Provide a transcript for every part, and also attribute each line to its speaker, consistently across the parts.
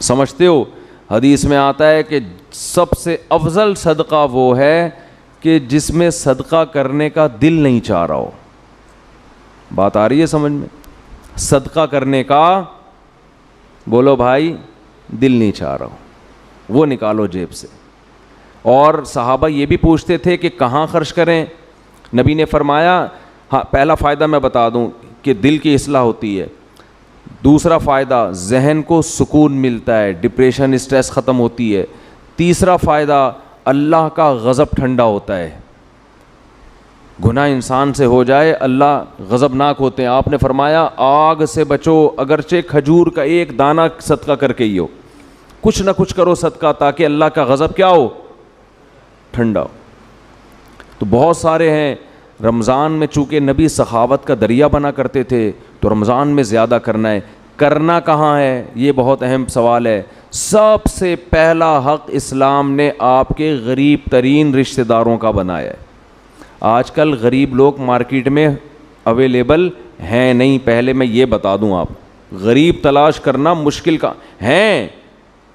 Speaker 1: سمجھتے ہو؟ حدیث میں آتا ہے کہ سب سے افضل صدقہ وہ ہے کہ جس میں صدقہ کرنے کا دل نہیں چاہ رہا ہو. بات آ رہی ہے سمجھ میں؟ صدقہ کرنے کا بولو بھائی دل نہیں چاہ رہا ہو، وہ نکالو جیب سے. اور صحابہ یہ بھی پوچھتے تھے کہ کہاں خرچ کریں. نبی نے فرمایا ہاں پہلا فائدہ میں بتا دوں کہ دل کی اصلاح ہوتی ہے. دوسرا فائدہ ذہن کو سکون ملتا ہے، ڈپریشن اسٹریس ختم ہوتی ہے. تیسرا فائدہ اللہ کا غضب ٹھنڈا ہوتا ہے. گناہ انسان سے ہو جائے اللہ غضبناک ہوتے ہیں. آپ نے فرمایا آگ سے بچو، اگرچہ کھجور کا ایک دانہ صدقہ کر کے ہی ہو، کچھ نہ کچھ کرو صدقہ تاکہ اللہ کا غضب کیا ہو؟ ٹھنڈا ہو. تو بہت سارے ہیں. رمضان میں چونکہ نبی سخاوت کا دریا بنا کرتے تھے تو رمضان میں زیادہ کرنا ہے. کرنا کہاں ہے؟ یہ بہت اہم سوال ہے. سب سے پہلا حق اسلام نے آپ کے غریب ترین رشتہ داروں کا بنایا ہے. آج کل غریب لوگ مارکیٹ میں اویلیبل ہیں نہیں. پہلے میں یہ بتا دوں، آپ غریب تلاش کرنا مشکل کا ہیں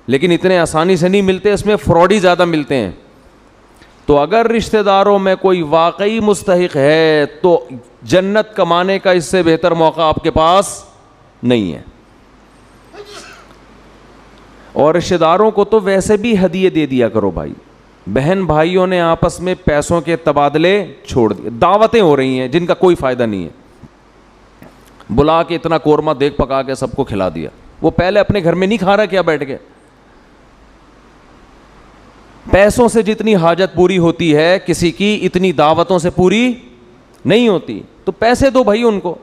Speaker 1: لیکن اتنے آسانی سے نہیں ملتے، اس میں فراڈی زیادہ ملتے ہیں. تو اگر رشتہ داروں میں کوئی واقعی مستحق ہے تو جنت کمانے کا اس سے بہتر موقع آپ کے پاس نہیں ہے. اور رشتہ داروں کو تو ویسے بھی ہدیے دے دیا کرو بھائی. بہن بھائیوں نے آپس میں پیسوں کے تبادلے چھوڑ دیے. دعوتیں ہو رہی ہیں جن کا کوئی فائدہ نہیں ہے. بلا کے اتنا قورمہ دیکھ پکا کے سب کو کھلا دیا. وہ پہلے اپنے گھر میں نہیں کھا رہا کیا بیٹھ کے؟ پیسوں سے جتنی حاجت پوری ہوتی ہے کسی کی، اتنی دعوتوں سے پوری نہیں ہوتی. تو پیسے دو بھائی ان کو.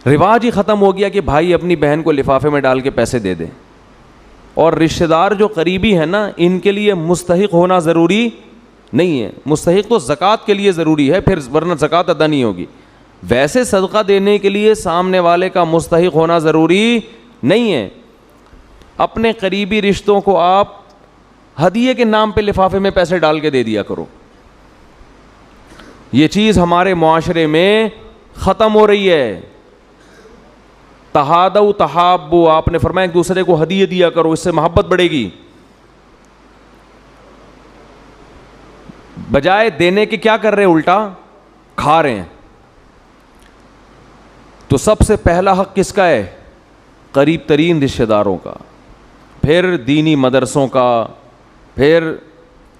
Speaker 1: رواج ہی ختم ہو گیا کہ بھائی اپنی بہن کو لفافے میں ڈال کے پیسے دے دیں. اور رشتہ دار جو قریبی ہیں نا، ان کے لیے مستحق ہونا ضروری نہیں ہے. مستحق تو زکوٰۃ کے لیے ضروری ہے، پھر ورنہ زکوٰۃ ادا نہیں ہوگی. ویسے صدقہ دینے کے لیے سامنے والے کا مستحق ہونا ضروری نہیں ہے. اپنے قریبی رشتوں کو آپ ہدیے کے نام پہ لفافے میں پیسے ڈال کے دے دیا کرو. یہ چیز ہمارے معاشرے میں ختم ہو رہی ہے. تہادوا تحابوا، آپ نے فرمایا ایک دوسرے کو ہدیے دیا کرو، اس سے محبت بڑھے گی. بجائے دینے کے کیا کر رہے ہیں؟ الٹا کھا رہے ہیں. تو سب سے پہلا حق کس کا ہے؟ قریب ترین رشتہ داروں کا، پھر دینی مدرسوں کا، پھر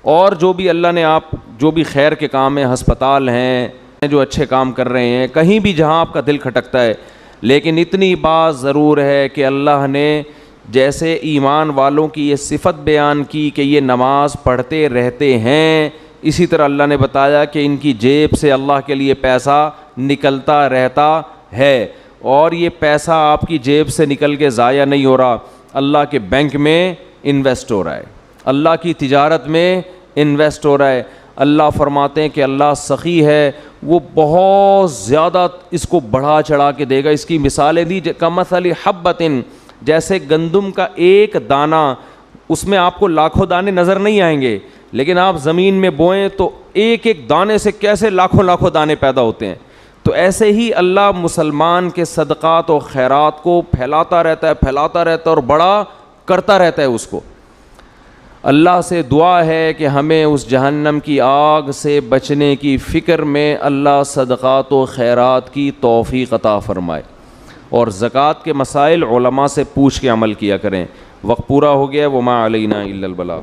Speaker 1: اور جو بھی اللہ نے آپ جو بھی خیر کے کام ہیں، ہسپتال ہیں جو اچھے کام کر رہے ہیں، کہیں بھی جہاں آپ کا دل کھٹکتا ہے. لیکن اتنی بات ضرور ہے کہ اللہ نے جیسے ایمان والوں کی یہ صفت بیان کی کہ یہ نماز پڑھتے رہتے ہیں، اسی طرح اللہ نے بتایا کہ ان کی جیب سے اللہ کے لیے پیسہ نکلتا رہتا ہے. اور یہ پیسہ آپ کی جیب سے نکل کے ضائع نہیں ہو رہا، اللہ کے بینک میں انویسٹ ہو رہا ہے، اللہ کی تجارت میں انویسٹ ہو رہا ہے. اللہ فرماتے ہیں کہ اللہ سخی ہے، وہ بہت زیادہ اس کو بڑھا چڑھا کے دے گا. اس کی مثالیں دی کمثل حبۃ، جیسے گندم کا ایک دانہ، اس میں آپ کو لاکھوں دانے نظر نہیں آئیں گے لیکن آپ زمین میں بوئیں تو ایک ایک دانے سے کیسے لاکھوں دانے پیدا ہوتے ہیں. تو ایسے ہی اللہ مسلمان کے صدقات و خیرات کو پھیلاتا رہتا ہے اور بڑا کرتا رہتا ہے اس کو. اللہ سے دعا ہے کہ ہمیں اس جہنم کی آگ سے بچنے کی فکر میں اللہ صدقات و خیرات کی توفیق عطا فرمائے. اور زکوٰۃ کے مسائل علماء سے پوچھ کے عمل کیا کریں. وقت پورا ہو گیا. وما علینا الا البلاغ.